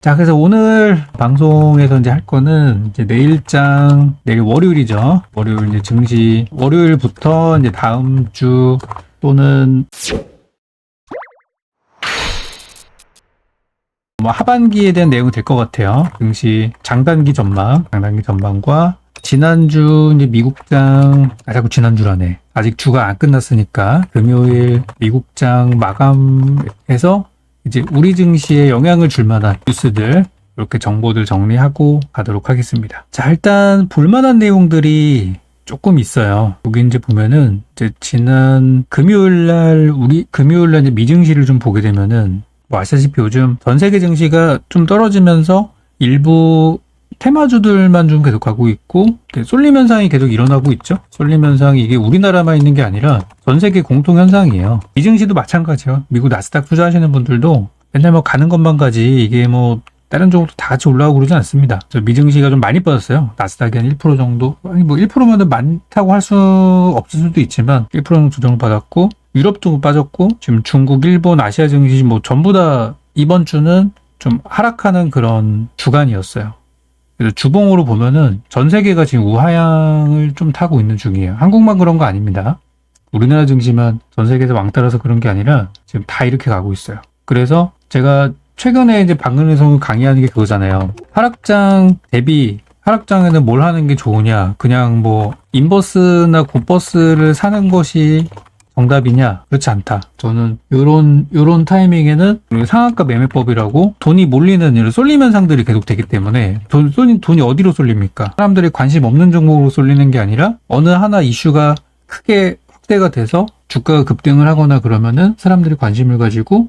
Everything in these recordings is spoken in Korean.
자, 그래서 오늘 방송에서 이제 할 거는 이제 내일장, 내일 월요일이죠. 월요일 이제 증시, 월요일부터 이제 다음 주 또는 뭐 하반기에 대한 내용이 될 것 같아요. 증시 장단기 전망과 지난주 이제 미국장, 자꾸 지난주라네. 아직 주가 안 끝났으니까 금요일 미국장 마감해서 이제 우리 증시에 영향을 줄 만한 뉴스들 이렇게 정보들 정리하고 가도록 하겠습니다. 자, 일단 볼만한 내용들이 조금 있어요. 여기 이제 보면은 이제 지난 금요일날 이제 미증시를 좀 보게 되면은 뭐 아시다시피 요즘 전 세계 증시가 좀 떨어지면서 일부 테마주들만 좀 계속 가고 있고 쏠림 현상이 계속 일어나고 있죠. 쏠림 현상이 이게 우리나라만 있는 게 아니라 전 세계 공통 현상이에요. 미증시도 마찬가지예요. 미국 나스닥 투자하시는 분들도 맨날 뭐 가는 것만 가지 이게 뭐 다른 종목도 다 같이 올라가고 그러지 않습니다. 미증시가 좀 많이 빠졌어요. 나스닥이 한 1% 정도, 아니 뭐 1%면 많다고 할 수 없을 수도 있지만 1% 정도 조정을 받았고 유럽도 빠졌고 지금 중국, 일본, 아시아 증시 뭐 전부 다 이번 주는 좀 하락하는 그런 주간이었어요. 그래서 주봉으로 보면은 전 세계가 지금 우하향을 좀 타고 있는 중이에요. 한국만 그런 거 아닙니다. 우리나라 증시만 전 세계에서 왕따라서 그런 게 아니라 지금 다 이렇게 가고 있어요. 그래서 제가 최근에 이제 방송에서 강의하는 게 그거잖아요. 하락장에는 뭘 하는 게 좋으냐? 그냥 뭐 인버스나 굿버스를 사는 것이 정답이냐? 그렇지 않다. 저는 요런 타이밍에는 상한가 매매법이라고 돈이 몰리는 이런 쏠림 현상들이 계속 되기 때문에 돈이 어디로 쏠립니까? 사람들이 관심 없는 종목으로 쏠리는 게 아니라 어느 하나 이슈가 크게 확대가 돼서 주가가 급등을 하거나 그러면은 사람들이 관심을 가지고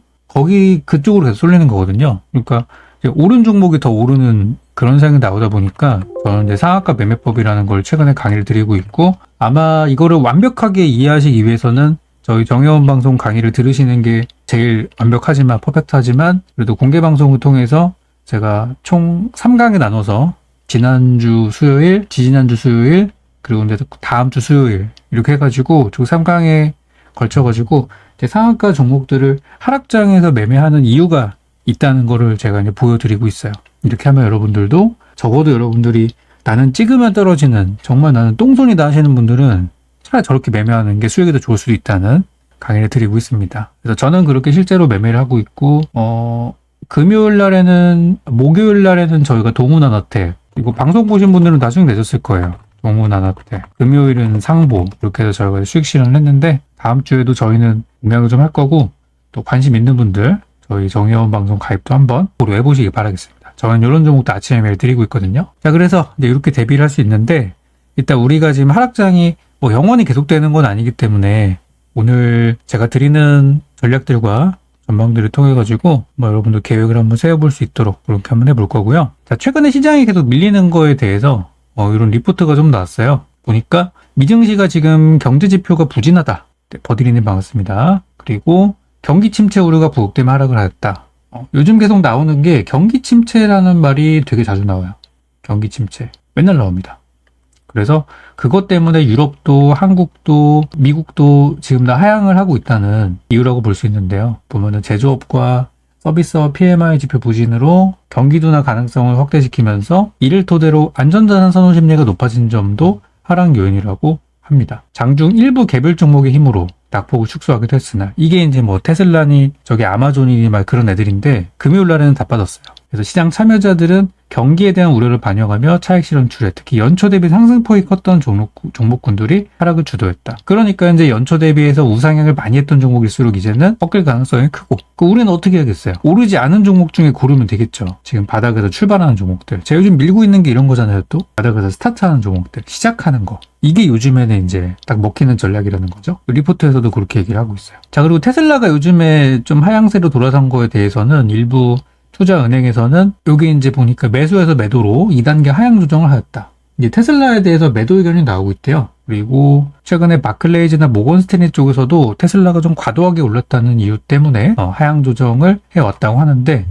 그쪽으로 계속 쏠리는 거거든요. 그러니까 이제 오른 종목이 더 오르는 그런 상황이 나오다 보니까 저는 이제 상한가 매매법이라는 걸 최근에 강의를 드리고 있고 아마 이거를 완벽하게 이해하시기 위해서는 저희 정혜원 방송 강의를 들으시는 게 제일 완벽하지만 퍼펙트하지만 그래도 공개 방송을 통해서 제가 총 3강에 나눠서 지난주 수요일, 지지난주 수요일 그리고 이제 다음 주 수요일 이렇게 해가지고 총 3강에 걸쳐가지고 이제 상한가 종목들을 하락장에서 매매하는 이유가 있다는 거를 제가 이제 보여드리고 있어요. 이렇게 하면 여러분들도 적어도 여러분들이 나는 찍으면 떨어지는 정말 나는 똥손이다 하시는 분들은 차라리 저렇게 매매하는 게 수익이 더 좋을 수도 있다는 강의를 드리고 있습니다. 그래서 저는 그렇게 실제로 매매를 하고 있고 목요일 날에는 저희가 동훈아나텍 이거 방송 보신 분들은 나중에 내셨을 거예요. 동훈아나텍 금요일은 상보 이렇게 해서 저희가 수익 실현을 했는데 다음 주에도 저희는 공략을 좀 할 거고 또 관심 있는 분들 저희 정혜원 방송 가입도 한번 고려해 보시기 바라겠습니다. 저는 이런 종목도 아침에 매일 드리고 있거든요. 자, 그래서 이제 이렇게 대비를 할 수 있는데 일단 우리가 지금 하락장이 뭐 영원히 계속되는 건 아니기 때문에 오늘 제가 드리는 전략들과 전망들을 통해 가지고 뭐 여러분들 계획을 한번 세워볼 수 있도록 그렇게 한번 해볼 거고요. 자, 최근에 시장이 계속 밀리는 거에 대해서 이런 리포트가 좀 나왔어요. 보니까 미증시가 지금 경제 지표가 부진하다. 네, 버디리님 반갑습니다. 그리고 경기 침체 우려가 부각되면 하락을 하였다. 요즘 계속 나오는 게 경기 침체라는 말이 되게 자주 나와요. 경기 침체. 맨날 나옵니다. 그래서 그것 때문에 유럽도 한국도 미국도 지금 다 하향을 하고 있다는 이유라고 볼 수 있는데요. 보면은 제조업과 서비스업 PMI 지표 부진으로 경기 둔화 가능성을 확대시키면서 이를 토대로 안전자산 선호 심리가 높아진 점도 하락 요인이라고 합니다. 장중 일부 개별 종목의 힘으로 낙폭을 축소하기도 했으나 이게 이제 뭐 테슬라니 저기 아마존이니 막 그런 애들인데 금요일 날에는 다 빠졌어요. 그래서 시장 참여자들은 경기에 대한 우려를 반영하며 차익 실현출에 특히 연초 대비 상승폭이 컸던 종목군들이 하락을 주도했다. 그러니까 이제 연초 대비해서 우상향을 많이 했던 종목일수록 이제는 꺾일 가능성이 크고 우리는 어떻게 하겠어요? 오르지 않은 종목 중에 고르면 되겠죠. 지금 바닥에서 출발하는 종목들. 제가 요즘 밀고 있는 게 이런 거잖아요. 또 바닥에서 스타트하는 종목들. 시작하는 거. 이게 요즘에는 이제 딱 먹히는 전략이라는 거죠. 리포트에서도 그렇게 얘기를 하고 있어요. 자, 그리고 테슬라가 요즘에 좀 하향세로 돌아선 거에 대해서는 일부 투자은행에서는 여기 이제 보니까 매수에서 매도로 2단계 하향 조정을 하였다. 이제 테슬라에 대해서 매도 의견이 나오고 있대요. 그리고 최근에 바클레이즈나 모건스탠리 쪽에서도 테슬라가 좀 과도하게 올랐다는 이유 때문에 하향 조정을 해왔다고 하는데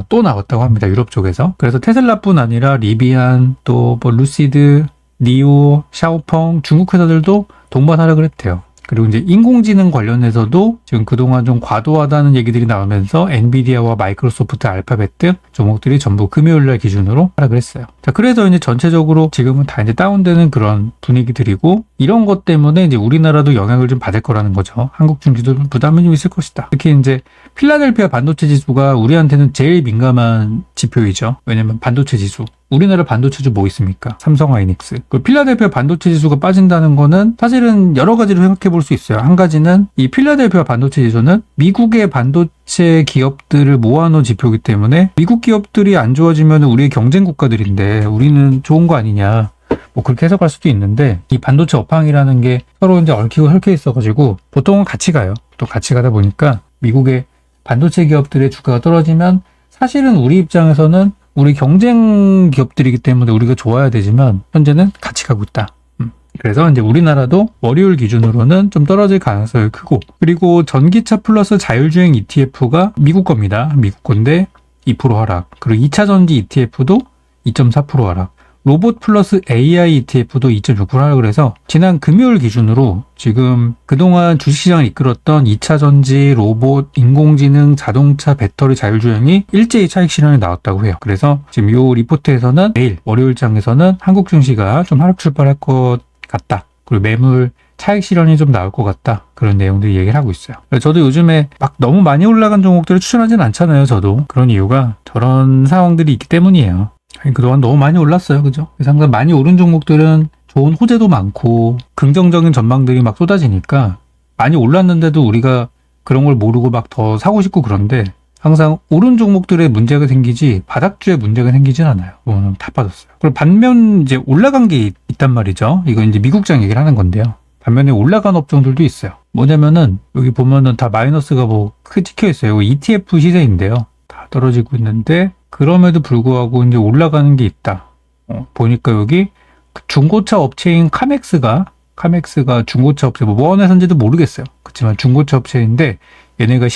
또 나왔다고 합니다. 유럽 쪽에서. 그래서 테슬라뿐 아니라 리비안 또 뭐 루시드, 니오, 샤오펑 중국 회사들도 동반 하락을 했대요. 그리고 이제 인공지능 관련해서도 지금 그동안 좀 과도하다는 얘기들이 나오면서 엔비디아와 마이크로소프트, 알파벳 등 종목들이 전부 금요일날 기준으로 하락을 했어요. 자, 그래서 이제 전체적으로 지금은 다 이제 다운되는 그런 분위기들이고, 이런 것 때문에 이제 우리나라도 영향을 좀 받을 거라는 거죠. 한국 증시도 부담이 좀 있을 것이다. 특히 이제 필라델피아 반도체 지수가 우리한테는 제일 민감한 지표이죠. 왜냐면 반도체 지수. 우리나라 반도체주 뭐 있습니까? 삼성하이닉스. 그 필라델피아 반도체 지수가 빠진다는 거는 사실은 여러 가지로 생각해 볼 수 있어요. 한 가지는 이 필라델피아 반도체 지수는 미국의 반도체 기업들을 모아놓은 지표이기 때문에 미국 기업들이 안 좋아지면 우리의 경쟁 국가들인데 우리는 좋은 거 아니냐. 뭐 그렇게 해석할 수도 있는데, 이 반도체 업황이라는 게 서로 이제 얽히고 얽혀 있어가지고 보통은 같이 가요. 또 같이 가다 보니까 미국의 반도체 기업들의 주가가 떨어지면 사실은 우리 입장에서는 우리 경쟁 기업들이기 때문에 우리가 좋아야 되지만 현재는 같이 가고 있다. 그래서 이제 우리나라도 월요일 기준으로는 좀 떨어질 가능성이 크고, 그리고 전기차 플러스 자율주행 ETF가 미국 겁니다. 미국 건데 2% 하락. 그리고 2차 전지 ETF도 2.4% 하락. 로봇 플러스 AI ETF도 2.6% 하락을 해서 지난 금요일 기준으로 지금 그동안 주식시장을 이끌었던 2차 전지, 로봇, 인공지능, 자동차, 배터리, 자율주행이 일제히 차익 실현이 나왔다고 해요. 그래서 지금 이 리포트에서는 내일 월요일장에서는 한국 증시가 좀 하락 출발할 것 같다. 그리고 매물 차익 실현이 좀 나올 것 같다. 그런 내용들이 얘기를 하고 있어요. 저도 요즘에 막 너무 많이 올라간 종목들을 추천하진 않잖아요. 저도. 그런 이유가 저런 상황들이 있기 때문이에요. 그동안 너무 많이 올랐어요. 그죠? 상당히 많이 오른 종목들은 좋은 호재도 많고 긍정적인 전망들이 막 쏟아지니까 많이 올랐는데도 우리가 그런 걸 모르고 막 더 사고 싶고, 그런데 항상 오른 종목들에 문제가 생기지 바닥주에 문제가 생기진 않아요. 그거는 다 빠졌어요. 그리고 반면 이제 올라간 게 있단 말이죠. 이건 이제 미국장 얘기를 하는 건데요. 반면에 올라간 업종들도 있어요. 뭐냐면은 여기 보면은 다 마이너스가 뭐 크게 찍혀 있어요. ETF 시세인데요. 다 떨어지고 있는데 그럼에도 불구하고 이제 올라가는 게 있다. 보니까 여기 중고차 업체인 카맥스가 중고차 업체, 뭐 어느 회사인지도 모르겠어요. 그렇지만 중고차 업체인데 얘네가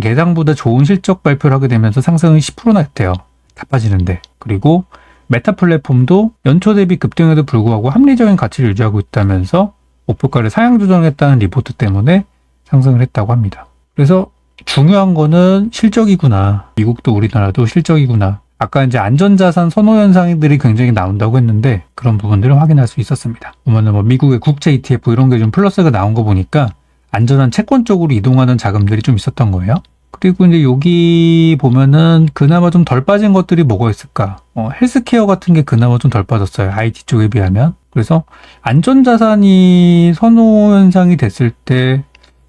예상보다 좋은 실적 발표를 하게 되면서 상승은 10%나 했대요. 다 빠지는데. 그리고 메타 플랫폼도 연초 대비 급등에도 불구하고 합리적인 가치를 유지하고 있다면서 목표가를 상향 조정했다는 리포트 때문에 상승을 했다고 합니다. 그래서 중요한 거는 실적이구나. 미국도 우리나라도 실적이구나. 아까 이제 안전자산 선호 현상들이 굉장히 나온다고 했는데 그런 부분들을 확인할 수 있었습니다. 보면은 뭐 미국의 국채 ETF 이런 게 좀 플러스가 나온 거 보니까 안전한 채권 쪽으로 이동하는 자금들이 좀 있었던 거예요. 그리고 이제 여기 보면은 그나마 좀 덜 빠진 것들이 뭐가 있을까? 헬스케어 같은 게 그나마 좀 덜 빠졌어요. IT 쪽에 비하면. 그래서 안전자산이 선호 현상이 됐을 때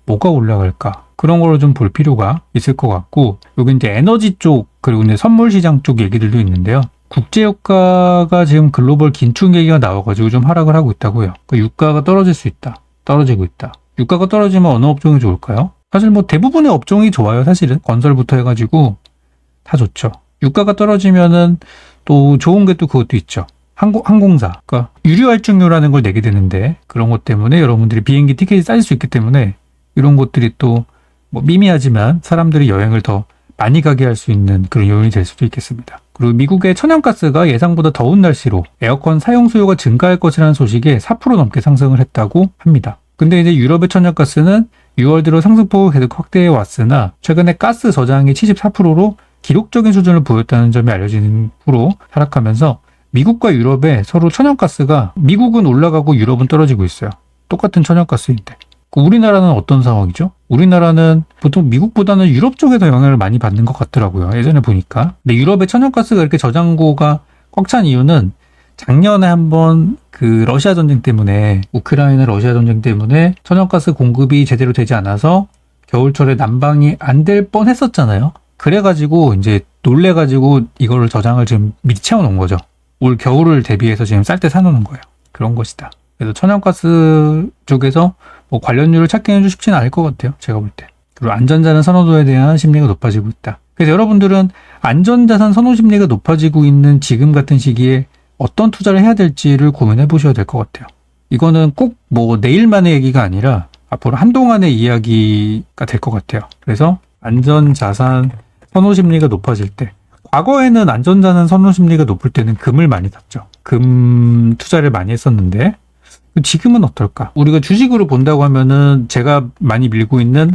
뭐가 올라갈까? 그런 거를 좀 볼 필요가 있을 것 같고, 여기 이제 에너지 쪽, 그리고 이제 선물 시장 쪽 얘기들도 있는데요. 국제유가가 지금 글로벌 긴축 얘기가 나와가지고 좀 하락을 하고 있다고요. 그러니까 유가가 떨어질 수 있다. 떨어지고 있다. 유가가 떨어지면 어느 업종이 좋을까요? 사실 뭐 대부분의 업종이 좋아요. 사실은 건설부터 해가지고 다 좋죠. 유가가 떨어지면은 또 좋은 게 또 그것도 있죠. 항공사, 그러니까 유류 할증료라는 걸 내게 되는데 그런 것 때문에 여러분들이 비행기 티켓이 싸질 수 있기 때문에 이런 것들이 또 뭐 미미하지만 사람들이 여행을 더 많이 가게 할 수 있는 그런 요인이 될 수도 있겠습니다. 그리고 미국의 천연가스가 예상보다 더운 날씨로 에어컨 사용 수요가 증가할 것이라는 소식에 4% 넘게 상승을 했다고 합니다. 근데 이제 유럽의 천연가스는 6월 들어 상승폭을 계속 확대해 왔으나 최근에 가스 저장이 74%로 기록적인 수준을 보였다는 점이 알려진 후로 하락하면서 미국과 유럽의 서로 천연가스가 미국은 올라가고 유럽은 떨어지고 있어요. 똑같은 천연가스인데. 우리나라는 어떤 상황이죠? 우리나라는 보통 미국보다는 유럽 쪽에서 영향을 많이 받는 것 같더라고요. 예전에 보니까. 근데 유럽의 천연가스가 이렇게 저장고가 꽉 찬 이유는 작년에 한번 그 러시아 전쟁 때문에, 우크라이나 러시아 전쟁 때문에 천연가스 공급이 제대로 되지 않아서 겨울철에 난방이 안 될 뻔 했었잖아요. 그래가지고 이제 놀래가지고 이거를 저장을 지금 미리 채워놓은 거죠. 올 겨울을 대비해서 지금 쌀 때 사놓는 거예요. 그런 것이다. 그래서 천연가스 쪽에서 뭐 관련주를 찾기는 좀 쉽지는 않을 것 같아요. 제가 볼 때. 그리고 안전자산 선호도에 대한 심리가 높아지고 있다. 그래서 여러분들은 안전자산 선호 심리가 높아지고 있는 지금 같은 시기에 어떤 투자를 해야 될지를 고민해 보셔야 될 것 같아요. 이거는 꼭 뭐 내일만의 얘기가 아니라 앞으로 한동안의 이야기가 될 것 같아요. 그래서 안전자산 선호 심리가 높아질 때, 과거에는 안전자산 선호 심리가 높을 때는 금을 많이 샀죠. 금 투자를 많이 했었는데 지금은 어떨까? 우리가 주식으로 본다고 하면은 제가 많이 밀고 있는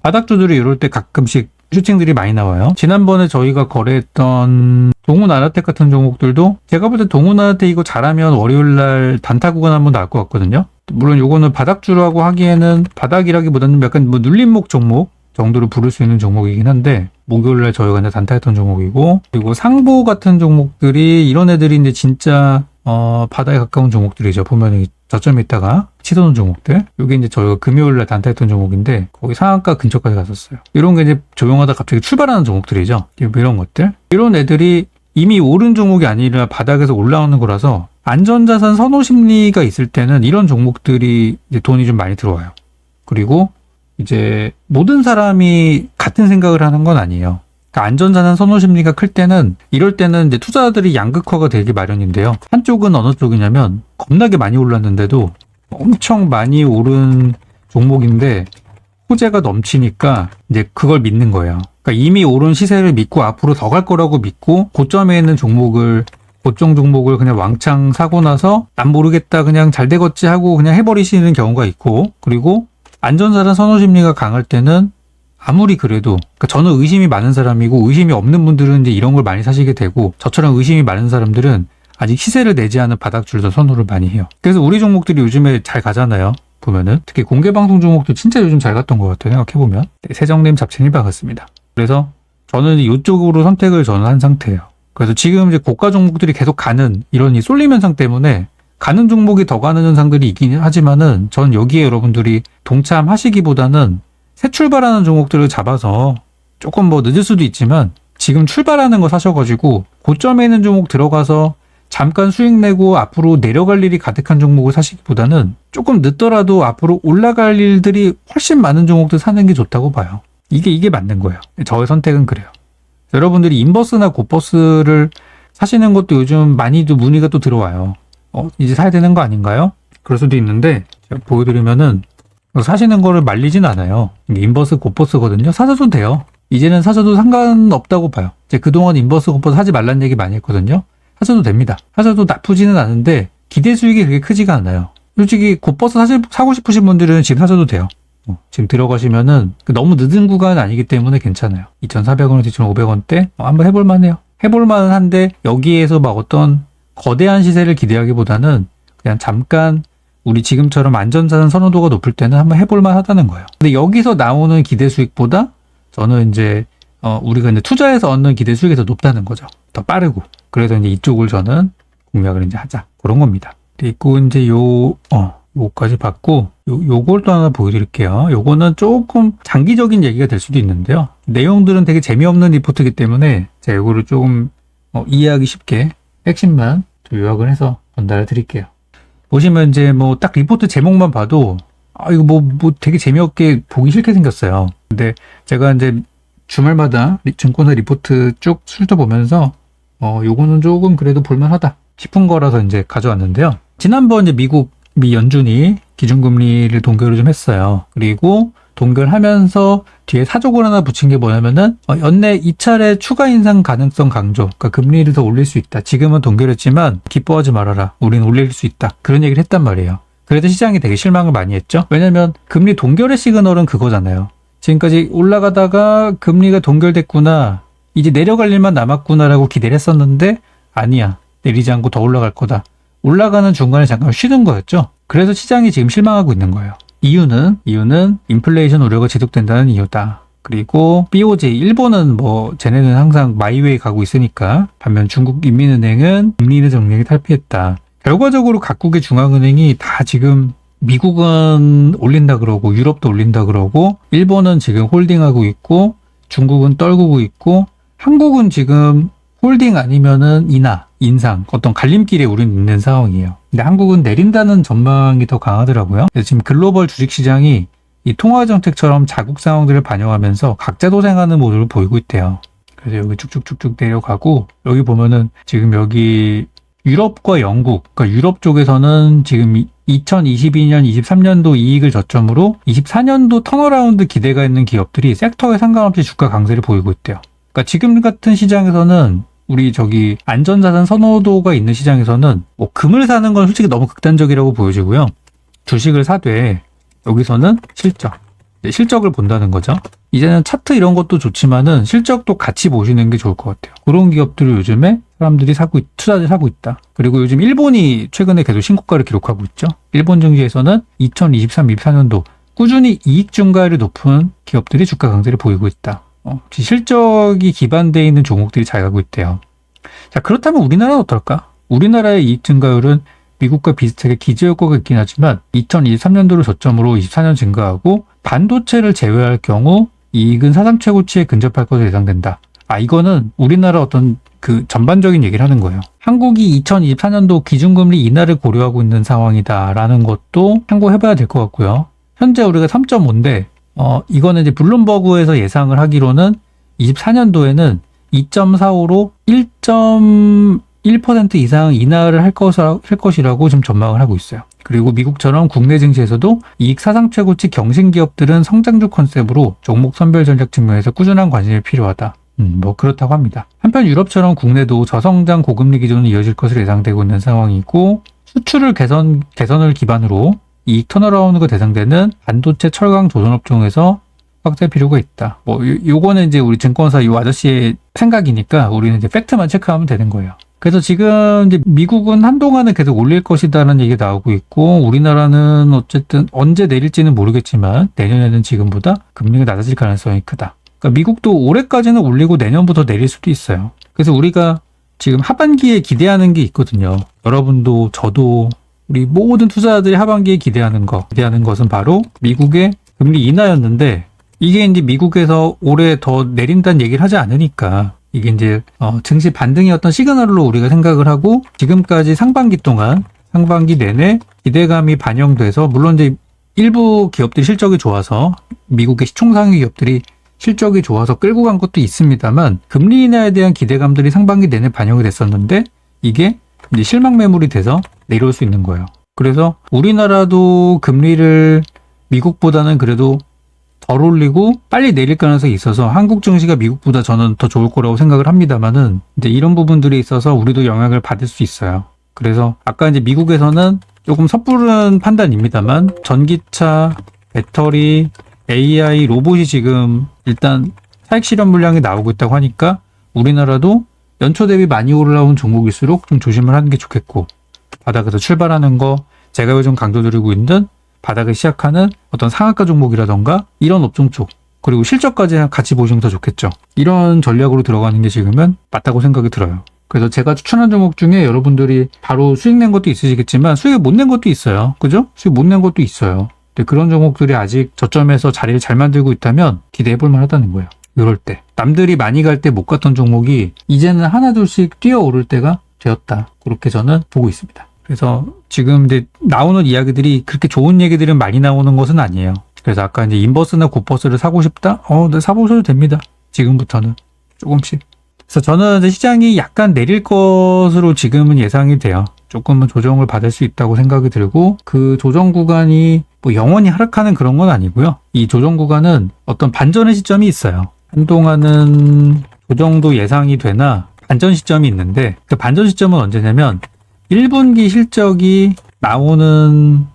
바닥주들이 이럴 때 가끔씩 슈팅들이 많이 나와요. 지난번에 저희가 거래했던 동훈아나텍 같은 종목들도 제가 볼 때 동훈아나텍 이거 잘하면 월요일날 단타 구간 한번 나올 것 같거든요. 물론 요거는 바닥주라고 하기에는 바닥이라기보다는 약간 뭐 눌림목 종목 정도로 부를 수 있는 종목이긴 한데 목요일날 저희가 이제 단타했던 종목이고, 그리고 상보 같은 종목들이 이런 애들이 이제 진짜 바닥에 가까운 종목들이죠. 보면 저점에 있다가 치솟는 종목들. 이게 이제 저희가 금요일날 단타했던 종목인데 거기 상한가 근처까지 갔었어요. 이런 게 이제 조용하다 갑자기 출발하는 종목들이죠. 이런 것들. 이런 애들이 이미 오른 종목이 아니라 바닥에서 올라오는 거라서 안전자산 선호 심리가 있을 때는 이런 종목들이 이제 돈이 좀 많이 들어와요. 그리고 이제 모든 사람이 같은 생각을 하는 건 아니에요. 그러니까 안전자산 선호 심리가 클 때는 이럴 때는 이제 투자자들이 양극화가 되기 마련인데요. 한쪽은 어느 쪽이냐면 겁나게 많이 올랐는데도 엄청 많이 오른 종목인데 호재가 넘치니까 이제 그걸 믿는 거예요. 그러니까 이미 오른 시세를 믿고 앞으로 더 갈 거라고 믿고 고점에 있는 종목을 고점 종목을 그냥 왕창 사고 나서 난 모르겠다 그냥 잘 되겠지 하고 그냥 해버리시는 경우가 있고, 그리고 안전자산 선호 심리가 강할 때는 아무리 그래도, 그러니까 저는 의심이 많은 사람이고 의심이 없는 분들은 이제 이런 걸 많이 사시게 되고, 저처럼 의심이 많은 사람들은 아직 시세를 내지 않은 바닥줄도 선호를 많이 해요. 그래서 우리 종목들이 요즘에 잘 가잖아요. 보면은 특히 공개방송 종목도 진짜 요즘 잘 갔던 것 같아요. 생각해보면. 네, 세정님 잡채님 반갑습니다. 그래서 저는 이쪽으로 선택을 저는 한 상태예요. 그래서 지금 이제 고가 종목들이 계속 가는 이런 이 쏠림 현상 때문에 가는 종목이 더 가는 현상들이 있긴 하지만은 전 여기에 여러분들이 동참하시기보다는 새 출발하는 종목들을 잡아서 조금 뭐 늦을 수도 있지만 지금 출발하는 거 사셔가지고 고점에 있는 종목 들어가서 잠깐 수익 내고 앞으로 내려갈 일이 가득한 종목을 사시기보다는 조금 늦더라도 앞으로 올라갈 일들이 훨씬 많은 종목들 사는 게 좋다고 봐요. 이게 맞는 거예요. 저의 선택은 그래요. 여러분들이 인버스나 곧버스를 사시는 것도 요즘 많이도 문의가 또 들어와요. 이제 사야 되는 거 아닌가요? 그럴 수도 있는데 제가 보여드리면은 사시는 거를 말리진 않아요. 이게 인버스 곧버스거든요. 사셔도 돼요. 이제는 사셔도 상관없다고 봐요. 제가 그동안 인버스 곧버스 하지 말란 얘기 많이 했거든요. 사셔도 됩니다. 사셔도 나쁘지는 않은데 기대 수익이 그렇게 크지가 않아요. 솔직히 곧버스 사고 싶으신 분들은 지금 사셔도 돼요. 지금 들어가시면은 너무 늦은 구간은 아니기 때문에 괜찮아요. 2,400원에서 2,500원대 한번 해볼만 해요. 해볼만은 한데 여기에서 막 어떤 거대한 시세를 기대하기보다는 그냥 잠깐 우리 지금처럼 안전자산 선호도가 높을 때는 한번 해볼만 하다는 거예요. 근데 여기서 나오는 기대 수익보다 저는 이제 우리가 이제 투자해서 얻는 기대 수익이 더 높다는 거죠. 더 빠르고. 그래서 이제 이쪽을 저는 공략을 이제 하자. 그런 겁니다. 그리고 이제 요거까지 받고 요걸 또 하나 보여드릴게요. 요거는 조금 장기적인 얘기가 될 수도 있는데요. 내용들은 되게 재미없는 리포트이기 때문에 제가 요거를 조금 이해하기 쉽게 핵심만 요약을 해서 전달해 드릴게요. 보시면 이제 뭐 딱 리포트 제목만 봐도 이거 뭐 되게 재미없게 보기 싫게 생겼어요. 근데 제가 이제 주말마다 증권사 리포트 쭉 훑어보면서 요거는 조금 그래도 볼만하다 싶은 거라서 이제 가져왔는데요. 지난번 이제 미 연준이 기준금리를 동결을 좀 했어요. 그리고 동결하면서 뒤에 사족을 하나 붙인 게 뭐냐면은 연내 2차례 추가 인상 가능성 강조. 그러니까 금리를 더 올릴 수 있다. 지금은 동결했지만 기뻐하지 말아라. 우린 올릴 수 있다. 그런 얘기를 했단 말이에요. 그래도 시장이 되게 실망을 많이 했죠. 왜냐면 금리 동결의 시그널은 그거잖아요. 지금까지 올라가다가 금리가 동결됐구나. 이제 내려갈 일만 남았구나라고 기대를 했었는데 아니야. 내리지 않고 더 올라갈 거다. 올라가는 중간에 잠깐 쉬는 거였죠. 그래서 시장이 지금 실망하고 있는 거예요. 이유는 인플레이션 우려가 지속된다는 이유다. 그리고 BOJ, 일본은 쟤네는 항상 마이웨이 가고 있으니까, 반면 중국 인민은행은 금리 정책이 탈피했다. 결과적으로 각국의 중앙은행이 다 지금 미국은 올린다 그러고 유럽도 올린다 그러고 일본은 지금 홀딩하고 있고 중국은 떨구고 있고 한국은 지금 홀딩 아니면은 인상 어떤 갈림길에 우리는 있는 상황이에요. 근데 한국은 내린다는 전망이 더 강하더라고요. 그래서 지금 글로벌 주식시장이 이 통화정책처럼 자국 상황들을 반영하면서 각자 도생하는 모습을 보이고 있대요. 그래서 여기 쭉쭉쭉쭉 내려가고 여기 보면은 지금 여기 유럽과 영국, 그러니까 유럽 쪽에서는 지금 2022년, 23년도 이익을 저점으로 24년도 턴어라운드 기대가 있는 기업들이 섹터에 상관없이 주가 강세를 보이고 있대요. 그러니까 지금 같은 시장에서는 우리 저기 안전자산 선호도가 있는 시장에서는 뭐 금을 사는 건 솔직히 너무 극단적이라고 보여지고요. 주식을 사되 여기서는 실적을 본다는 거죠. 이제는 차트 이런 것도 좋지만은 실적도 같이 보시는 게 좋을 것 같아요. 그런 기업들을 요즘에 사람들이 투자자들이 사고 있다. 그리고 요즘 일본이 최근에 계속 신고가를 기록하고 있죠. 일본 증시에서는 2023-24년도 꾸준히 이익 증가율이 높은 기업들이 주가 강세를 보이고 있다. 실적이 기반되어 있는 종목들이 잘 가고 있대요. 자, 그렇다면 우리나라는 어떨까? 우리나라의 이익 증가율은 미국과 비슷하게 기저효과가 있긴 하지만 2023년도를 저점으로 24년 증가하고 반도체를 제외할 경우 이익은 사상 최고치에 근접할 것으로 예상된다. 이거는 우리나라 어떤 그 전반적인 얘기를 하는 거예요. 한국이 2024년도 기준금리 인하를 고려하고 있는 상황이다라는 것도 참고해봐야 될 것 같고요. 현재 우리가 3.5인데 이거는 이제 블룸버그에서 예상을 하기로는 24년도에는 2.45로 1.1% 이상 인하를 할 것이라고 지금 전망을 하고 있어요. 그리고 미국처럼 국내 증시에서도 이익 사상 최고치 경신 기업들은 성장주 컨셉으로 종목 선별 전략 측면에서 꾸준한 관심이 필요하다. 뭐 그렇다고 합니다. 한편 유럽처럼 국내도 저성장 고금리 기조는 이어질 것으로 예상되고 있는 상황이고 수출을 개선을 기반으로 이익 턴어라운드가 대상되는 반도체 철강 조선업종에서 확대할 필요가 있다. 요거는 이제 우리 증권사 요 아저씨의 생각이니까 우리는 이제 팩트만 체크하면 되는 거예요. 그래서 지금 이제 미국은 한동안은 계속 올릴 것이다라는 얘기가 나오고 있고 우리나라는 어쨌든 언제 내릴지는 모르겠지만 내년에는 지금보다 금리가 낮아질 가능성이 크다. 그러니까 미국도 올해까지는 올리고 내년부터 내릴 수도 있어요. 그래서 우리가 지금 하반기에 기대하는 게 있거든요. 여러분도 저도 우리 모든 투자자들이 하반기에 기대하는 것은 바로 미국의 금리 인하였는데 이게 이제 미국에서 올해 더 내린다는 얘기를 하지 않으니까 이게 이제 증시 반등의 어떤 시그널로 우리가 생각을 하고 지금까지 상반기 내내 기대감이 반영돼서 물론 이제 일부 기업들이 실적이 좋아서 미국의 시총상위 기업들이 실적이 좋아서 끌고 간 것도 있습니다만 금리 인하에 대한 기대감들이 상반기 내내 반영이 됐었는데 이게 이제 실망 매물이 돼서 내려올 수 있는 거예요. 그래서 우리나라도 금리를 미국보다는 그래도 덜 올리고 빨리 내릴 가능성이 있어서 한국 증시가 미국보다 저는 더 좋을 거라고 생각을 합니다만은 이제 이런 부분들이 있어서 우리도 영향을 받을 수 있어요. 그래서 아까 이제 미국에서는 조금 섣부른 판단입니다만 전기차, 배터리, AI, 로봇이 지금 일단 차익 실현 물량이 나오고 있다고 하니까 우리나라도 연초 대비 많이 올라온 종목일수록 좀 조심을 하는 게 좋겠고 바닥에서 출발하는 거 제가 요즘 강조드리고 있는 바닥을 시작하는 어떤 상한가 종목이라던가 이런 업종 쪽 그리고 실적까지 같이 보시면 더 좋겠죠. 이런 전략으로 들어가는 게 지금은 맞다고 생각이 들어요. 그래서 제가 추천한 종목 중에 여러분들이 바로 수익 낸 것도 있으시겠지만 수익을 못 낸 것도 있어요. 그죠? 수익 못 낸 것도 있어요. 근데 그런 종목들이 아직 저점에서 자리를 잘 만들고 있다면 기대해 볼 만하다는 거예요. 이럴 때 남들이 많이 갈 때 못 갔던 종목이 이제는 하나둘씩 뛰어오를 때가 되었다. 그렇게 저는 보고 있습니다. 그래서 지금 이제 나오는 이야기들이 그렇게 좋은 얘기들은 많이 나오는 것은 아니에요. 그래서 아까 이제 인버스나 굿버스를 사고 싶다? 네, 사보셔도 됩니다. 지금부터는 조금씩. 그래서 저는 이제 시장이 약간 내릴 것으로 지금은 예상이 돼요. 조금은 조정을 받을 수 있다고 생각이 들고 그 조정 구간이 뭐 영원히 하락하는 그런 건 아니고요. 이 조정 구간은 어떤 반전의 시점이 있어요. 한동안은 조정도 예상이 되나 반전 시점이 있는데 그 반전 시점은 언제냐면 1분기 실적이 나오는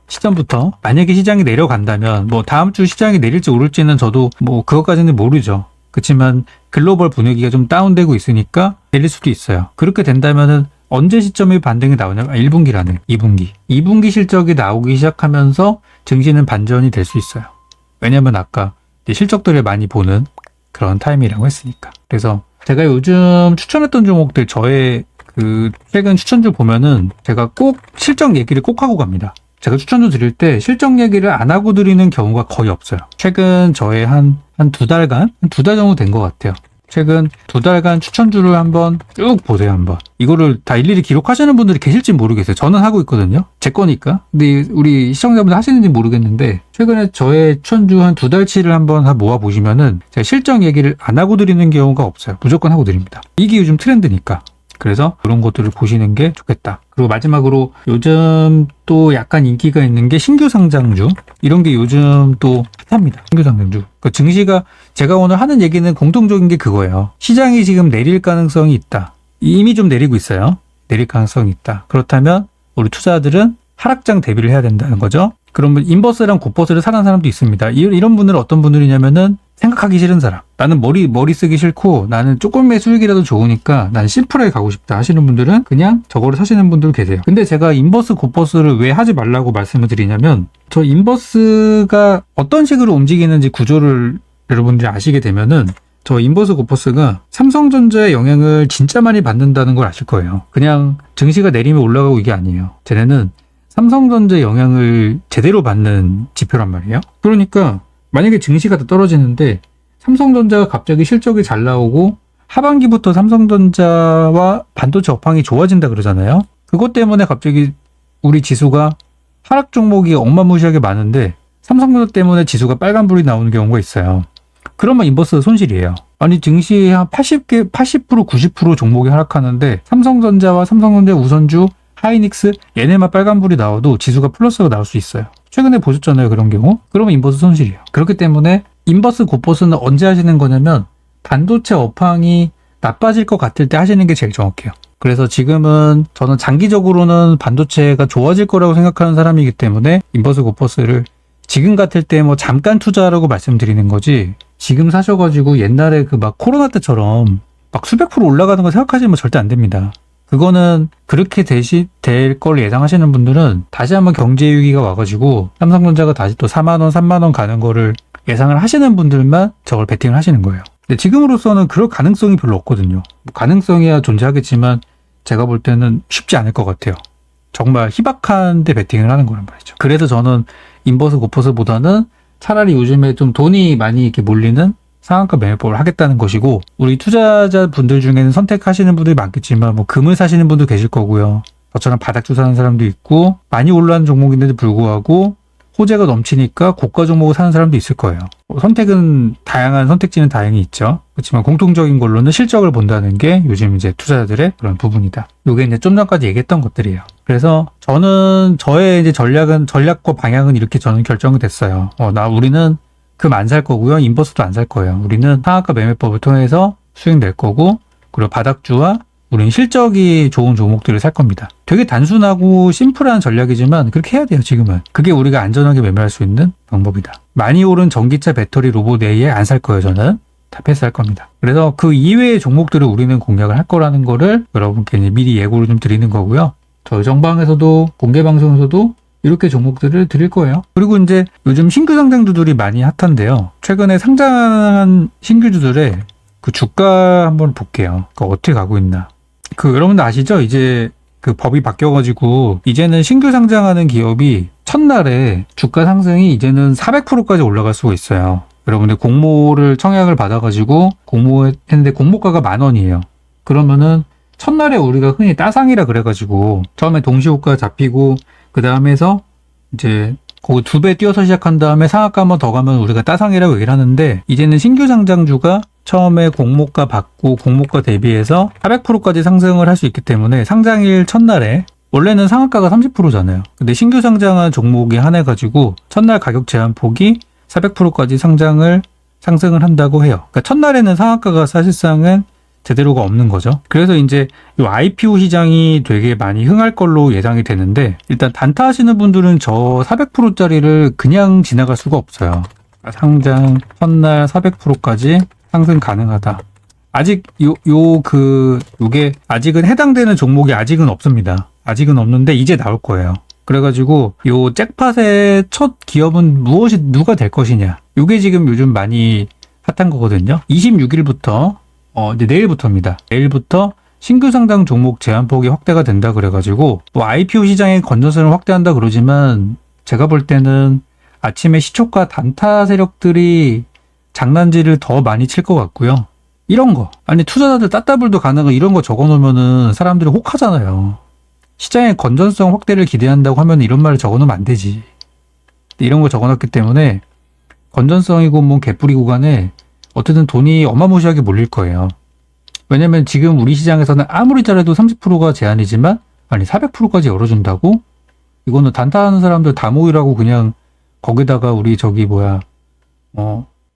시점부터 만약에 시장이 내려간다면 뭐 다음 주 시장이 내릴지 오를지는 저도 뭐 그것까지는 모르죠. 그렇지만 글로벌 분위기가 좀 다운되고 있으니까 내릴 수도 있어요. 그렇게 된다면은 언제 시점에 반등이 나오냐면 1분기라는 2분기 실적이 나오기 시작하면서 증시는 반전이 될 수 있어요. 왜냐면 아까 실적들을 많이 보는 그런 타임이라고 했으니까. 그래서 제가 요즘 추천했던 종목들 저의 그 최근 추천주 보면은 제가 꼭 실적 얘기를 꼭 하고 갑니다. 제가 추천주 드릴 때 실적 얘기를 안 하고 드리는 경우가 거의 없어요. 최근 저의 한 두 달 정도 된 것 같아요. 최근 2달간 추천주를 한번 쭉 보세요, 한번. 이거를 다 일일이 기록하시는 분들이 계실지 모르겠어요. 저는 하고 있거든요. 제 거니까. 근데 우리 시청자분들 하시는지 모르겠는데, 최근에 저의 추천주 한 2달치를 한번 모아보시면은, 제가 실적 얘기를 안 하고 드리는 경우가 없어요. 무조건 하고 드립니다. 이게 요즘 트렌드니까. 그래서 그런 것들을 보시는 게 좋겠다. 그리고 마지막으로 요즘 또 약간 인기가 있는 게 신규 상장주. 이런 게 요즘 또 핫합니다. 신규 상장주. 그 증시가 제가 오늘 하는 얘기는 공통적인 게 그거예요. 시장이 지금 내릴 가능성이 있다. 이미 좀 내리고 있어요. 내릴 가능성이 있다. 그렇다면 우리 투자자들은 하락장 대비를 해야 된다는 거죠. 그러면 인버스랑 굿버스를 사는 사람도 있습니다. 이런 분들은 어떤 분들이냐면은 생각하기 싫은 사람. 나는 머리 쓰기 싫고 나는 조금의 수익이라도 좋으니까 난 심플하게 가고 싶다 하시는 분들은 그냥 저거를 사시는 분들 계세요. 근데 제가 인버스, 굿버스를 왜 하지 말라고 말씀을 드리냐면 저 인버스가 어떤 식으로 움직이는지 구조를 여러분들이 아시게 되면은 저 인버스, 굿버스가 삼성전자의 영향을 진짜 많이 받는다는 걸 아실 거예요. 그냥 증시가 내리면 올라가고 이게 아니에요. 쟤네는 삼성전자의 영향을 제대로 받는 지표란 말이에요. 그러니까 만약에 증시가 더 떨어지는데 삼성전자가 갑자기 실적이 잘 나오고 하반기부터 삼성전자와 반도체 업황이 좋아진다 그러잖아요. 그것 때문에 갑자기 우리 지수가 하락 종목이 어마무시하게 많은데 삼성전자 때문에 지수가 빨간불이 나오는 경우가 있어요. 그러면 인버스 손실이에요. 아니 증시의 한 80% 90% 종목이 하락하는데 삼성전자와 삼성전자 우선주 하이닉스 얘네만 빨간불이 나와도 지수가 플러스가 나올 수 있어요. 최근에 보셨잖아요. 그런 경우. 그러면 인버스 손실이에요. 그렇기 때문에 인버스, 굿버스는 언제 하시는 거냐면 반도체 업황이 나빠질 것 같을 때 하시는 게 제일 정확해요. 그래서 지금은 저는 장기적으로는 반도체가 좋아질 거라고 생각하는 사람이기 때문에 인버스, 굿버스를 지금 같을 때 뭐 잠깐 투자하라고 말씀드리는 거지 지금 사셔가지고 옛날에 그 막 코로나 때처럼 막 수백 프로 올라가는 거 생각하시면 절대 안 됩니다. 그거는 그렇게 될 걸 예상하시는 분들은 다시 한번 경제 위기가 와가지고 삼성전자가 다시 또 4만원, 3만원 가는 거를 예상을 하시는 분들만 저걸 베팅을 하시는 거예요. 근데 지금으로서는 그럴 가능성이 별로 없거든요. 가능성이야 존재하겠지만 제가 볼 때는 쉽지 않을 것 같아요. 정말 희박한 데 베팅을 하는 거란 말이죠. 그래서 저는 인버스, 굿버스보다는 차라리 요즘에 좀 돈이 많이 이렇게 몰리는 상한가 매매법을 하겠다는 것이고 우리 투자자분들 중에는 선택하시는 분들이 많겠지만 뭐 금을 사시는 분도 계실 거고요. 저처럼 바닥주 사는 사람도 있고 많이 올라간 종목인데도 불구하고 호재가 넘치니까 고가 종목을 사는 사람도 있을 거예요. 선택은 다양한 선택지는 다양히 있죠. 그렇지만 공통적인 걸로는 실적을 본다는 게 요즘 이제 투자자들의 그런 부분이다. 이게 이제 좀 전까지 얘기했던 것들이에요. 그래서 저는 저의 이제 전략과 방향은 이렇게 저는 결정이 됐어요. 우리는 금 안 살 거고요. 인버스도 안 살 거예요. 우리는 상한가 매매법을 통해서 수익 낼 거고 그리고 바닥주와 우리는 실적이 좋은 종목들을 살 겁니다. 되게 단순하고 심플한 전략이지만 그렇게 해야 돼요. 지금은. 그게 우리가 안전하게 매매할 수 있는 방법이다. 많이 오른 전기차, 배터리, 로봇 A에 안 살 거예요. 저는 다 패스할 겁니다. 그래서 그 이외의 종목들을 우리는 공략을 할 거라는 거를 여러분께 이제 미리 예고를 좀 드리는 거고요. 저희 정방에서도 공개 방송에서도 이렇게 종목들을 드릴 거예요. 그리고 이제 요즘 신규 상장주들이 많이 핫한데요. 최근에 상장한 신규주들의 그 주가 한번 볼게요. 어떻게 가고 있나. 여러분들 아시죠? 이제 그 법이 바뀌어가지고 이제는 신규 상장하는 기업이 첫날에 주가 상승이 이제는 400%까지 올라갈 수가 있어요. 여러분들 공모를 청약을 받아가지고 공모했는데 공모가가 10,000원이에요. 그러면은 첫날에 우리가 흔히 따상이라 그래가지고 처음에 동시호가 잡히고 그 다음에서 이제 거기 2배 뛰어서 시작한 다음에 상한가 한번 더 가면 우리가 따상이라고 얘기를 하는데 이제는 신규 상장주가 처음에 공모가 받고 공모가 대비해서 400%까지 상승을 할 수 있기 때문에 상장일 첫날에 원래는 상한가가 30%잖아요. 근데 신규 상장한 종목이 한해가지고 첫날 가격 제한폭이 400%까지 상승을 한다고 해요. 그러니까 첫날에는 상한가가 사실상은 제대로가 없는 거죠. 그래서 이제 이 IPO 시장이 되게 많이 흥할 걸로 예상이 되는데 일단 단타 하시는 분들은 저 400%짜리를 그냥 지나갈 수가 없어요. 상장 첫날 400%까지 상승 가능하다. 아직 요게 아직은 해당되는 종목이 아직은 없습니다. 아직은 없는데 이제 나올 거예요. 그래가지고 요 잭팟의 첫 기업은 누가 될 것이냐. 요게 지금 요즘 많이 핫한 거거든요. 26일부터 이제 내일부터입니다. 내일부터 신규 상장 종목 제한폭이 확대가 된다 그래가지고 뭐 IPO 시장의 건전성을 확대한다 그러지만 제가 볼 때는 아침에 시초가 단타 세력들이 장난질을 더 많이 칠 것 같고요. 이런 거 아니 투자자들 따따블도 가능한 이런 거 적어놓으면은 사람들이 혹하잖아요. 시장의 건전성 확대를 기대한다고 하면 이런 말을 적어놓으면 안 되지. 이런 거 적어놨기 때문에 건전성이고 뭐 개뿌리 구간에 어쨌든 돈이 어마무시하게 몰릴 거예요. 왜냐면 지금 우리 시장에서는 아무리 잘해도 30%가 제한이지만 아니 400%까지 열어준다고? 이거는 단타하는 사람들 다 모이라고 그냥 거기다가 우리 저기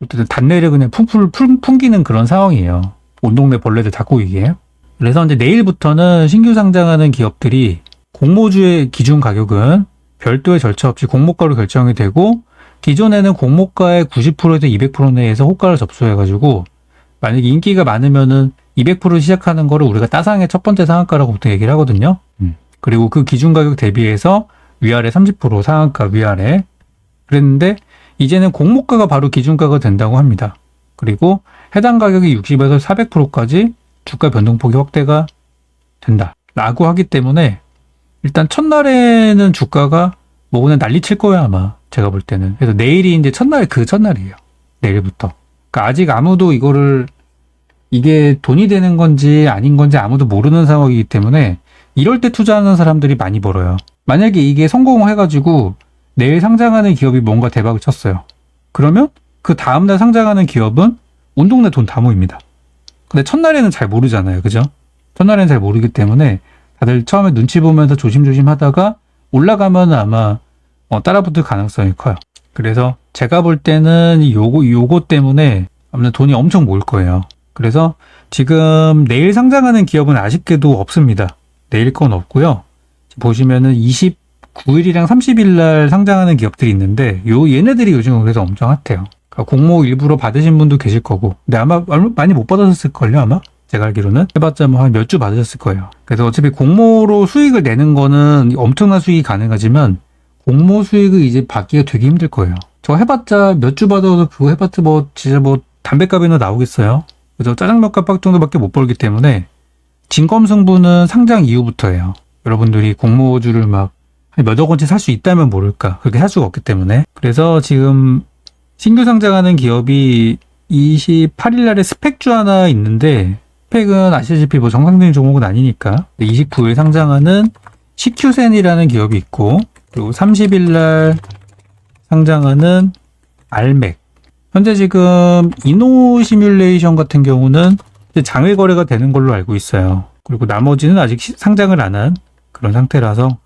어쨌든 단내를 그냥 풀풀 풍기는 그런 상황이에요. 온 동네 벌레들 다 꼬이게. 그래서 이제 내일부터는 신규 상장하는 기업들이 공모주의 기준 가격은 별도의 절차 없이 공모가로 결정이 되고 기존에는 공모가의 90%에서 200% 내에서 호가를 접수해가지고 만약에 인기가 많으면은 200% 시작하는 거를 우리가 따상의 첫 번째 상한가라고 보통 얘기를 하거든요. 그리고 그 기준 가격 대비해서 위아래 30% 상한가 위아래 그랬는데 이제는 공모가가 바로 기준가가 된다고 합니다. 그리고 해당 가격이 60에서 400%까지 주가 변동폭이 확대가 된다 라고 하기 때문에 일단 첫날에는 주가가 뭐 그냥 난리칠 거예요 아마 제가 볼 때는. 그래서 내일이 이제 첫날이에요. 내일부터. 그러니까 아직 아무도 이게 돈이 되는 건지 아닌 건지 아무도 모르는 상황이기 때문에 이럴 때 투자하는 사람들이 많이 벌어요. 만약에 이게 성공해가지고 내일 상장하는 기업이 뭔가 대박을 쳤어요. 그러면 그 다음날 상장하는 기업은 온 동네 돈 다 모입니다. 근데 첫날에는 잘 모르잖아요. 그죠? 첫날에는 잘 모르기 때문에 다들 처음에 눈치 보면서 조심조심 하다가 올라가면 아마 따라붙을 가능성이 커요. 그래서 제가 볼 때는 요거 때문에 아무래도 돈이 엄청 모일 거예요. 그래서 지금 내일 상장하는 기업은 아쉽게도 없습니다. 내일 건 없고요. 보시면은 29일이랑 30일 날 상장하는 기업들이 있는데 얘네들이 요즘 그래서 엄청 핫해요. 그러니까 공모 일부러 받으신 분도 계실 거고 근데 아마 많이 못 받으셨을걸요 아마? 제가 알기로는 해봤자 뭐 한 몇 주 받으셨을 거예요. 그래서 어차피 공모로 수익을 내는 거는 엄청난 수익이 가능하지만 공모 수익을 이제 받기가 되게 힘들 거예요. 저 해봤자 몇 주 받아도 그거 해봤자 진짜 담배값이나 나오겠어요. 그래서 짜장면 값 정도밖에 못 벌기 때문에 진검승부는 상장 이후부터예요. 여러분들이 공모주를 막 몇억 원치 살 수 있다면 모를까. 그렇게 살 수가 없기 때문에. 그래서 지금 신규 상장하는 기업이 28일 날에 스펙주 하나 있는데 스펙은 아시다시피 정상적인 종목은 아니니까 29일 상장하는 CQ센이라는 기업이 있고 그리고 30일 날 상장하는 알맥. 현재 지금 이노시뮬레이션 같은 경우는 장외 거래가 되는 걸로 알고 있어요. 그리고 나머지는 아직 상장을 안 한 그런 상태라서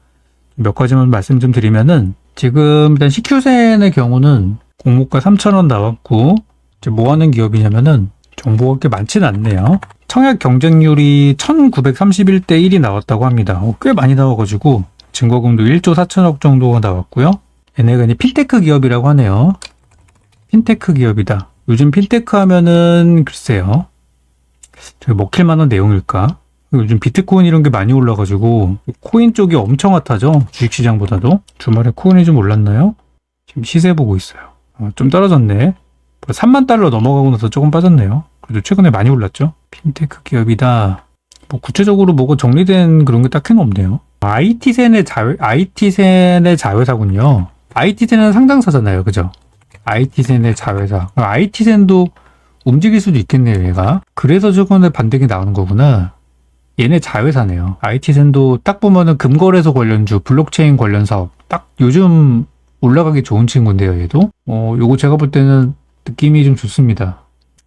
몇 가지만 말씀 좀 드리면은 지금 일단 CQ센의 경우는 공모가 3,000원 나왔고 이제 뭐 하는 기업이냐면은 정보가 그렇게 많지는 않네요. 청약 경쟁률이 1931대 1이 나왔다고 합니다. 꽤 많이 나와가지고 증거금도 1조 4천억 정도가 나왔고요. 얘네가 이제 핀테크 기업이라고 하네요. 핀테크 기업이다. 요즘 핀테크 하면은 글쎄요. 저기 먹힐 만한 내용일까? 요즘 비트코인 이런 게 많이 올라가지고 코인 쪽이 엄청 핫하죠. 주식시장보다도. 주말에 코인이 좀 올랐나요? 지금 시세 보고 있어요. 좀 떨어졌네. 3만 달러 넘어가고 나서 조금 빠졌네요. 그래도 최근에 많이 올랐죠. 핀테크 기업이다. 구체적으로 뭐가 정리된 그런 게 딱히는 없네요. IT센의 자회사군요. IT센은 상장사잖아요. 그죠? IT센의 자회사. IT센도 움직일 수도 있겠네요, 얘가. 그래서 저번에 반등이 나오는 거구나. 얘네 자회사네요. IT센도 딱 보면은 금거래소 관련주, 블록체인 관련 사업. 딱 요즘 올라가기 좋은 친구인데요, 얘도. 요거 제가 볼 때는 느낌이 좀 좋습니다.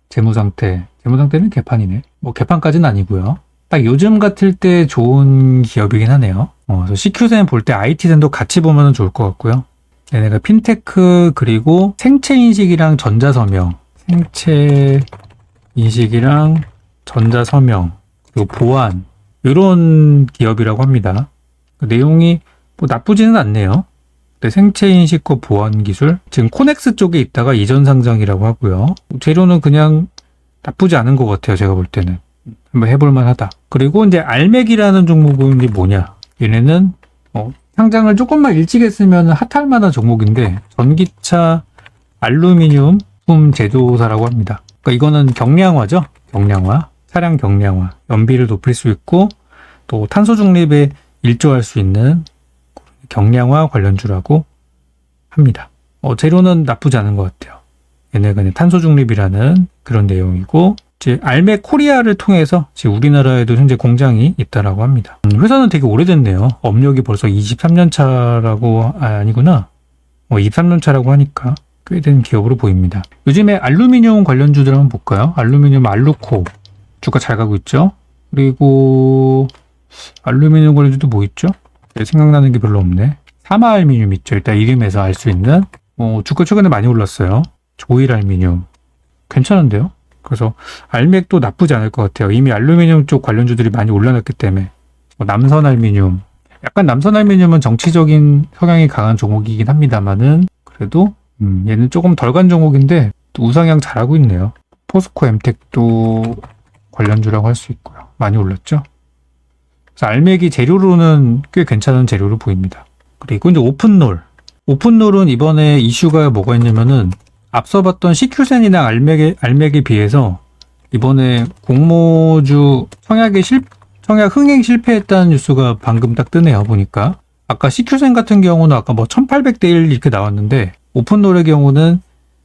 재무상태는 개판이네. 개판까지는 아니고요. 딱 요즘 같을 때 좋은 기업이긴 하네요. 그래서 CQ센 볼 때 IT센도 같이 보면 좋을 것 같고요. 얘네가 핀테크 그리고 생체인식이랑 전자서명, 그리고 보안 이런 기업이라고 합니다. 그 내용이 나쁘지는 않네요. 근데 생체인식과 보안 기술 지금 코넥스 쪽에 있다가 이전 상장이라고 하고요. 재료는 그냥 나쁘지 않은 것 같아요. 제가 볼 때는 한번 해볼 만하다. 그리고 이제 알맥이라는 종목은 이게 뭐냐? 얘네는 상장을 조금만 일찍 했으면 핫할 만한 종목인데 전기차 알루미늄 부품 제조사라고 합니다. 그러니까 이거는 경량화죠. 경량화, 차량 경량화, 연비를 높일 수 있고 또 탄소 중립에 일조할 수 있는 경량화 관련주라고 합니다. 재료는 나쁘지 않은 것 같아요. 얘네가 탄소 중립이라는 그런 내용이고 이제 알맥 코리아를 통해서 지금 우리나라에도 현재 공장이 있다라고 합니다. 회사는 되게 오래됐네요. 업력이 벌써 23년 차라고 아니구나. 23년 차라고 하니까 꽤 된 기업으로 보입니다. 요즘에 알루미늄 관련주들 한번 볼까요? 알루미늄 알루코 주가 잘 가고 있죠. 그리고 알루미늄 관련주도 뭐 있죠? 생각나는 게 별로 없네. 사마알미늄 있죠. 일단 이름에서 알 수 있는. 주가 최근에 많이 올랐어요. 조일알미늄 괜찮은데요? 그래서 알맥도 나쁘지 않을 것 같아요. 이미 알루미늄 쪽 관련주들이 많이 올라놨기 때문에. 남선알미늄, 약간 남선알미늄은 정치적인 성향이 강한 종목이긴 합니다만은 그래도 얘는 조금 덜 간 종목인데 또 우상향 잘하고 있네요. 포스코 엠텍도 관련주라고 할 수 있고요. 많이 올랐죠? 그래서 알맥이 재료로는 꽤 괜찮은 재료로 보입니다. 그리고 이제 오픈롤. 오픈롤은 이번에 이슈가 뭐가 있냐면은 앞서 봤던 CQ센이나 알맥에 비해서 이번에 공모주 청약 흥행 실패했다는 뉴스가 방금 딱 뜨네요. 보니까. 아까 CQ센 같은 경우는 아까 뭐 1800대 1 이렇게 나왔는데 오픈롤의 경우는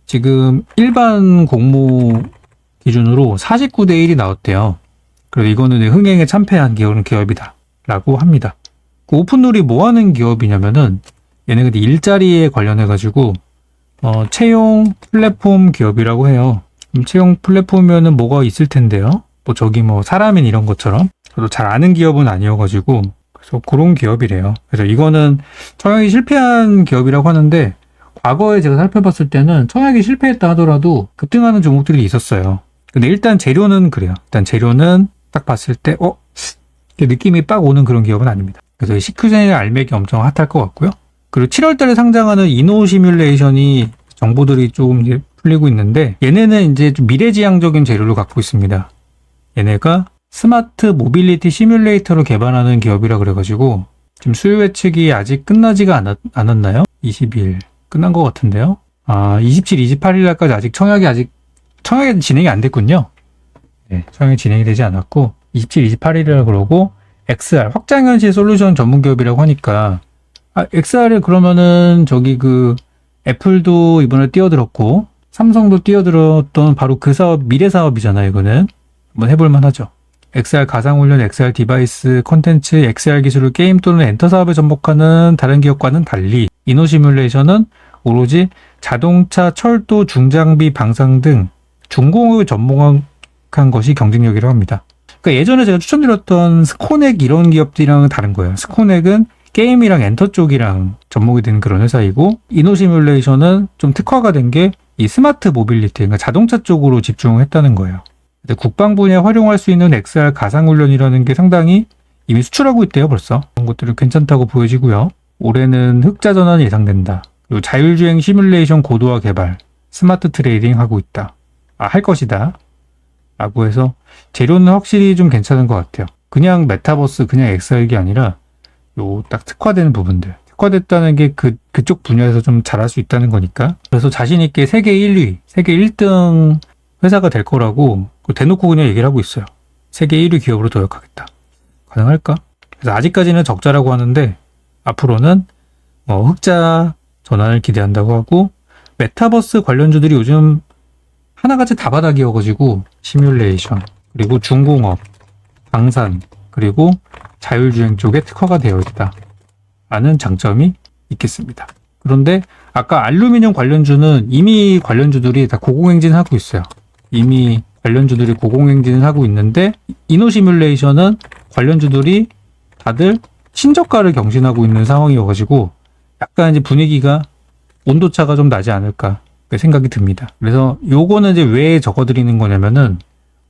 지금 일반 공모 기준으로 49대 1이 나왔대요. 그래서 이거는 흥행에 참패한 기업이다 라고 합니다. 그 오픈롤이 뭐 하는 기업이냐면은 얘네 근데 일자리에 관련해가지고 채용 플랫폼 기업이라고 해요. 채용 플랫폼이면은 뭐가 있을 텐데요. 뭐 저기 뭐 사람인 이런 것처럼. 저도 잘 아는 기업은 아니어가지고 그래서 그런 기업이래요. 그래서 이거는 청약이 실패한 기업이라고 하는데 과거에 제가 살펴봤을 때는 청약이 실패했다 하더라도 급등하는 종목들이 있었어요. 근데 일단 재료는 그래요. 일단 재료는 딱 봤을 때 느낌이 빡 오는 그런 기업은 아닙니다. 그래서 CQ센의 알맥이 엄청 핫할 것 같고요. 그리고 7월 달에 상장하는 이노시뮬레이션이 정보들이 조금 이제 풀리고 있는데 얘네는 이제 좀 미래지향적인 재료를 갖고 있습니다. 얘네가 스마트 모빌리티 시뮬레이터를 개발하는 기업이라 그래가지고 지금 수요 예측이 아직 끝나지가 않았나요? 20일 끝난 것 같은데요. 27, 28일 날까지 아직 청약이 진행이 안 됐군요. 네, 청약이 진행이 되지 않았고 27, 28일이라 그러고 XR 확장현실 솔루션 전문 기업이라고 하니까 XR을 그러면은 저기 애플도 이번에 뛰어들었고 삼성도 뛰어들었던 바로 그 사업 미래 사업이잖아요. 이거는 한번 해볼만 하죠. XR 가상훈련, XR 디바이스, 콘텐츠, XR 기술을 게임 또는 엔터 사업에 접목하는 다른 기업과는 달리 이노시뮬레이션은 오로지 자동차, 철도, 중장비, 방산 등 중공업을 접목한 것이 경쟁력이라고 합니다. 그러니까 예전에 제가 추천드렸던 스코넥 이런 기업들이랑은 다른 거예요. 스코넥은 게임이랑 엔터 쪽이랑 접목이 된 그런 회사이고 이노시뮬레이션은 좀 특화가 된 게 이 스마트 모빌리티, 그러니까 자동차 쪽으로 집중했다는 거예요. 국방 분야에 활용할 수 있는 XR 가상훈련이라는 게 상당히 이미 수출하고 있대요, 벌써. 그런 것들은 괜찮다고 보여지고요. 올해는 흑자 전환이 예상된다. 그리고 자율주행 시뮬레이션 고도화 개발, 스마트 트레이딩 하고 있다. 할 것이다. 라고 해서 재료는 확실히 좀 괜찮은 것 같아요. 그냥 메타버스, 그냥 XR이 아니라 요 딱 특화되는 부분들. 특화됐다는 게 그쪽 분야에서 좀 잘할 수 있다는 거니까. 그래서 자신있게 세계 1위, 세계 1등 회사가 될 거라고 대놓고 그냥 얘기를 하고 있어요. 세계 1위 기업으로 도약하겠다. 가능할까? 그래서 아직까지는 적자라고 하는데 앞으로는 흑자 전환을 기대한다고 하고 메타버스 관련주들이 요즘 하나같이 다 바닥이어가지고 시뮬레이션, 그리고 중공업, 방산, 그리고 자율주행 쪽에 특화가 되어 있다. 라는 장점이 있겠습니다. 그런데 아까 알루미늄 관련주는 이미 관련주들이 다 고공행진하고 있어요. 이미 관련주들이 고공행진을 하고 있는데 이노시뮬레이션은 관련주들이 다들 신저가를 경신하고 있는 상황이어가지고 약간 이제 분위기가 온도차가 좀 나지 않을까 생각이 듭니다. 그래서 요거는 이제 왜 적어드리는 거냐면은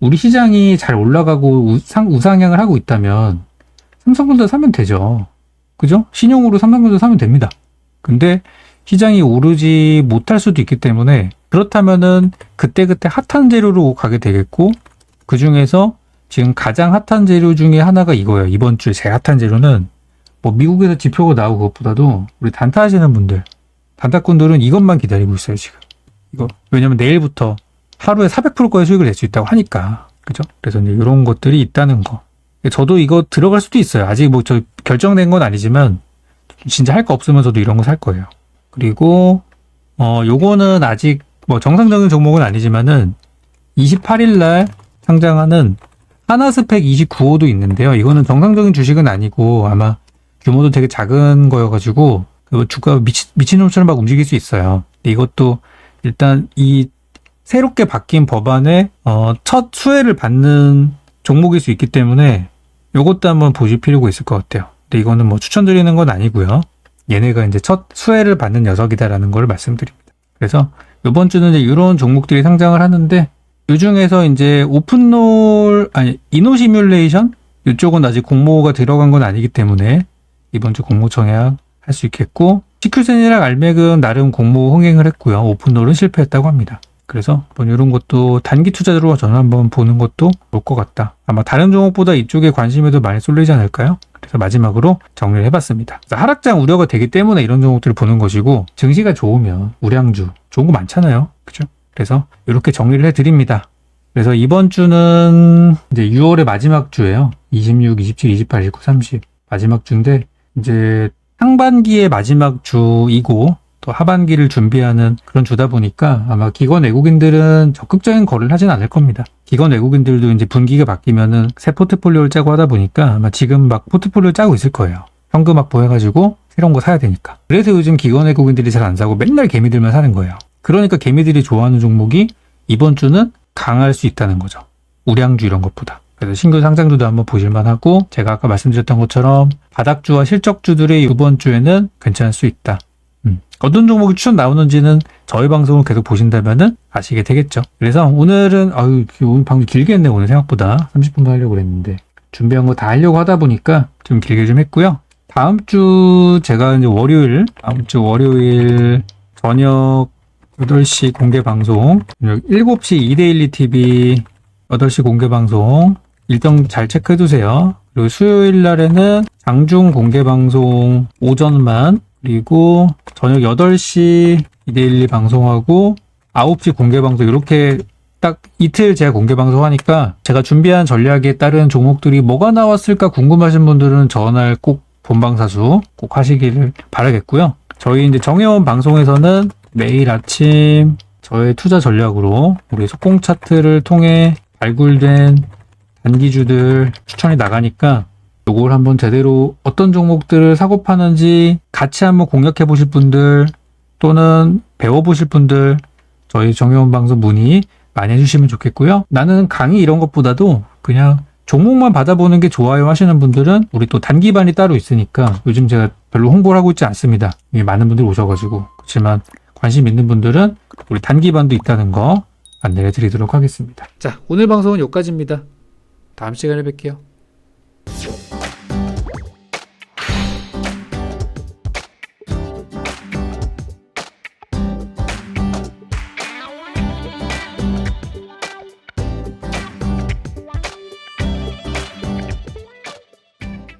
우리 시장이 잘 올라가고 우상향을 하고 있다면 삼성전자 사면 되죠. 그죠? 신용으로 삼성전자 사면 됩니다. 근데 시장이 오르지 못할 수도 있기 때문에 그렇다면은 그때그때 핫한 재료로 가게 되겠고 그 중에서 지금 가장 핫한 재료 중에 하나가 이거예요. 이번 주에 제일 핫한 재료는 뭐 미국에서 지표가 나오고 그것보다도 우리 단타 하시는 분들, 단타꾼들은 이것만 기다리고 있어요, 지금. 이거. 왜냐면 내일부터 하루에 400%까지 수익을 낼 수 있다고 하니까. 그죠? 그래서 이제 이런 것들이 있다는 거. 저도 이거 들어갈 수도 있어요. 아직 뭐 저 결정된 건 아니지만 진짜 할 거 없으면 저도 이런 거 살 거예요. 그리고 요거는 아직 뭐 정상적인 종목은 아니지만은 28일 날 상장하는 하나스펙 29호도 있는데요. 이거는 정상적인 주식은 아니고 아마 규모도 되게 작은 거여가지고 주가가 미친놈처럼 막 움직일 수 있어요. 근데 이것도 일단 이 새롭게 바뀐 법안의 첫 수혜를 받는 종목일 수 있기 때문에 요것도 한번 보실 필요가 있을 것 같아요. 근데 이거는 뭐 추천드리는 건 아니고요. 얘네가 이제 첫 수혜를 받는 녀석이다라는 걸 말씀드립니다. 그래서 이번 주는 이제 이런 종목들이 상장을 하는데 이 중에서 이제 이노 시뮬레이션 이쪽은 아직 공모가 들어간 건 아니기 때문에 이번 주 공모 청약 할 수 있겠고 시큐센이랑 알맥은 나름 공모 흥행을 했고요. 오픈롤은 실패했다고 합니다. 그래서 이런 것도 단기 투자로 저는 한번 보는 것도 좋을 것 같다. 아마 다른 종목보다 이쪽에 관심이 더 많이 쏠리지 않을까요? 그래서 마지막으로 정리를 해봤습니다. 하락장 우려가 되기 때문에 이런 종목들을 보는 것이고 증시가 좋으면 우량주 좋은 거 많잖아요. 그죠? 그래서 이렇게 정리를 해드립니다. 그래서 이번 주는 이제 6월의 마지막 주예요. 26, 27, 28, 29, 30 마지막 주인데 이제 상반기의 마지막 주이고 또 하반기를 준비하는 그런 주다 보니까 아마 기관 외국인들은 적극적인 거래를 하진 않을 겁니다. 기관 외국인들도 이제 분기가 바뀌면은 새 포트폴리오를 짜고 하다 보니까 아마 지금 막 포트폴리오 짜고 있을 거예요. 현금 확보해가지고 새로운 거 사야 되니까. 그래서 요즘 기관 외국인들이 잘 안 사고 맨날 개미들만 사는 거예요. 그러니까 개미들이 좋아하는 종목이 이번 주는 강할 수 있다는 거죠. 우량주 이런 것보다. 그래서 신규 상장주도 한번 보실만 하고 제가 아까 말씀드렸던 것처럼 바닥주와 실적주들의 이번 주에는 괜찮을 수 있다. 어떤 종목이 추천 나오는지는 저희 방송을 계속 보신다면은 아시게 되겠죠. 그래서 오늘은 오늘 방송 길게 했네. 오늘 생각보다 30분도 하려고 그랬는데 준비한 거 다 하려고 하다 보니까 좀 길게 좀 했고요. 다음 주 제가 이제 다음 주 월요일 저녁 8시 공개 방송 7시 이데일리 TV 8시 공개 방송 일정 잘 체크해 두세요. 그리고 수요일 날에는 장중 공개 방송 오전만 그리고 저녁 8시 이데일리 방송하고 9시 공개 방송 이렇게 딱 이틀 제가 공개 방송하니까 제가 준비한 전략에 따른 종목들이 뭐가 나왔을까 궁금하신 분들은 전날 꼭 본방사수 꼭 하시기를 바라겠고요. 저희 이제 정혜원 방송에서는 매일 아침 저의 투자 전략으로 우리 속공 차트를 통해 발굴된 단기주들 추천이 나가니까 요걸 한번 제대로 어떤 종목들을 사고 파는지 같이 한번 공략해 보실 분들 또는 배워보실 분들 저희 정혜원 방송 문의 많이 해주시면 좋겠고요. 나는 강의 이런 것보다도 그냥 종목만 받아보는 게 좋아요 하시는 분들은 우리 또 단기반이 따로 있으니까 요즘 제가 별로 홍보를 하고 있지 않습니다. 많은 분들이 오셔가지고. 그렇지만 관심 있는 분들은 우리 단기반도 있다는 거 안내해 드리도록 하겠습니다. 자, 오늘 방송은 여기까지입니다. 다음 시간에 뵐게요.